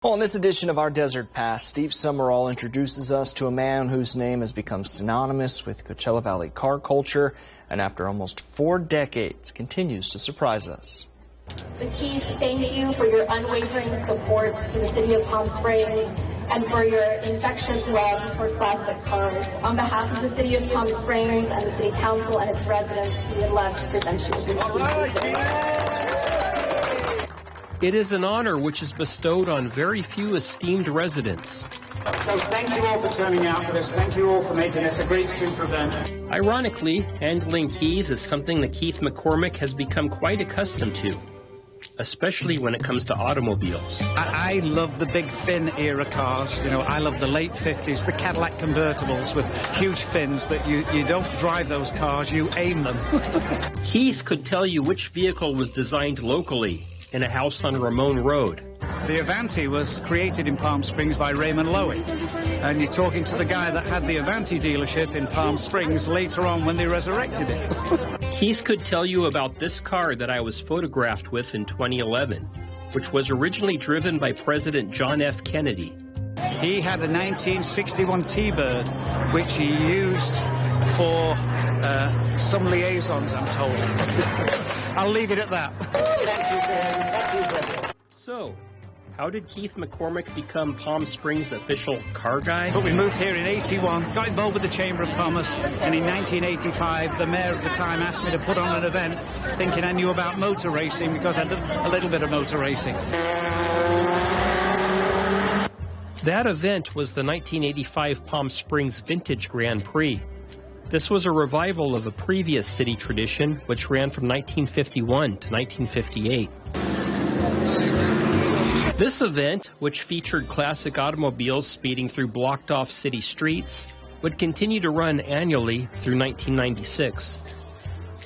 Well, in this edition of our Desert Pass, Steve Sumrall introduces us to a man whose name has become synonymous with Coachella Valley car culture, and after almost 4 decades, continues to surprise us. So Keith, thank you for your unwavering support to the city of Palm Springs and for your infectious love for classic cars. On behalf of the city of Palm Springs and the city council and its residents, we would love to present you with this beautiful. It is an honor which is bestowed on very few esteemed residents. So thank you all for turning out for this. Thank you all for making this a great super event. Ironically, handling keys is something that Keith McCormick has become quite accustomed to, especially when it comes to automobiles. I love the big fin era cars. You know, I love the late 50s, the Cadillac convertibles with huge fins that you don't drive those cars, you aim them. Keith could tell you which vehicle was designed locally in a house on Ramon Road. The Avanti was created in Palm Springs by Raymond Loewy. And you're talking to the guy that had the Avanti dealership in Palm Springs later on when they resurrected it. Keith could tell you about this car that I was photographed with in 2011, which was originally driven by President John F. Kennedy. He had a 1961 T-Bird, which he used for some liaisons, I'm told. I'll leave it at that. So, how did Keith McCormick become Palm Springs' official car guy? But we moved here in '81, got involved with the Chamber of Commerce, and in 1985, the mayor at the time asked me to put on an event, thinking I knew about motor racing because I did a little bit of motor racing. That event was the 1985 Palm Springs Vintage Grand Prix. This was a revival of a previous city tradition, which ran from 1951 to 1958. This event, which featured classic automobiles speeding through blocked-off city streets, would continue to run annually through 1996.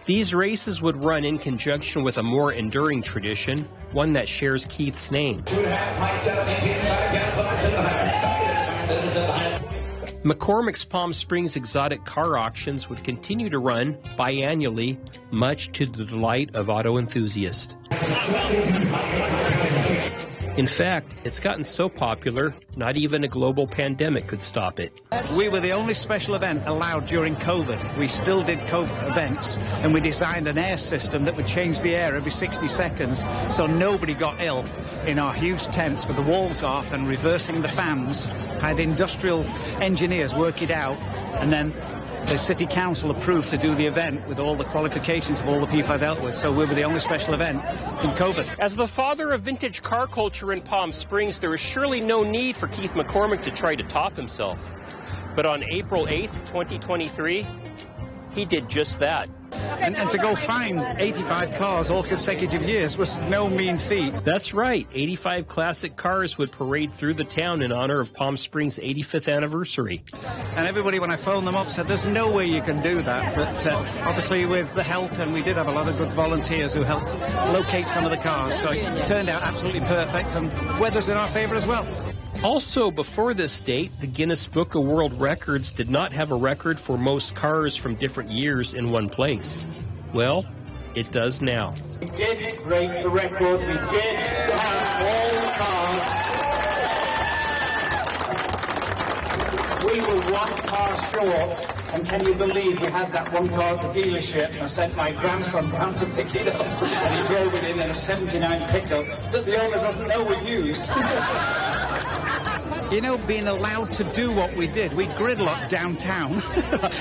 These races would run in conjunction with a more enduring tradition, one that shares Keith's name. McCormick's Palm Springs exotic car auctions would continue to run biannually, much to the delight of auto enthusiasts. In fact, it's gotten so popular, not even a global pandemic could stop it. We were the only special event allowed during COVID. We still did COVID events, and we designed an air system that would change the air every 60 seconds, so nobody got ill. In our huge tents with the walls off and reversing the fans, I had industrial engineers work it out, and then the city council approved to do the event with all the qualifications of all the people I dealt with, so we were the only special event in COVID. As the father of vintage car culture in Palm Springs, there is surely no need for Keith McCormick to try to top himself. But on April 8th, 2023, he did just that. And to go find 85 cars all consecutive years was no mean feat. That's right. 85 classic cars would parade through the town in honor of Palm Springs' 85th anniversary. And everybody, when I phoned them up, said there's no way you can do that. But obviously with the help, and we did have a lot of good volunteers who helped locate some of the cars. So it turned out absolutely perfect, and weather's in our favor as well. Also, before this date, the Guinness Book of World Records did not have a record for most cars from different years in one place. Well, it does now. We did break the record. We did have all the cars. We were 1 car short. And can you believe we had that 1 car at the dealership, and I sent my grandson down to pick it up, and he drove it in a 79 pickup that the owner doesn't know we used. You know, being allowed to do what we did, we gridlocked downtown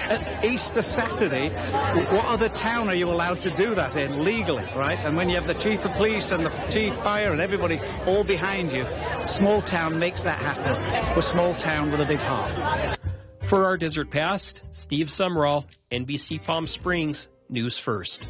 at Easter Saturday. What other town are you allowed to do that in legally, right? And when you have the chief of police and the chief fire and everybody all behind you, small town makes that happen. We're a small town with a big heart. For our Desert Past, Steve Sumrall, NBC Palm Springs, News First.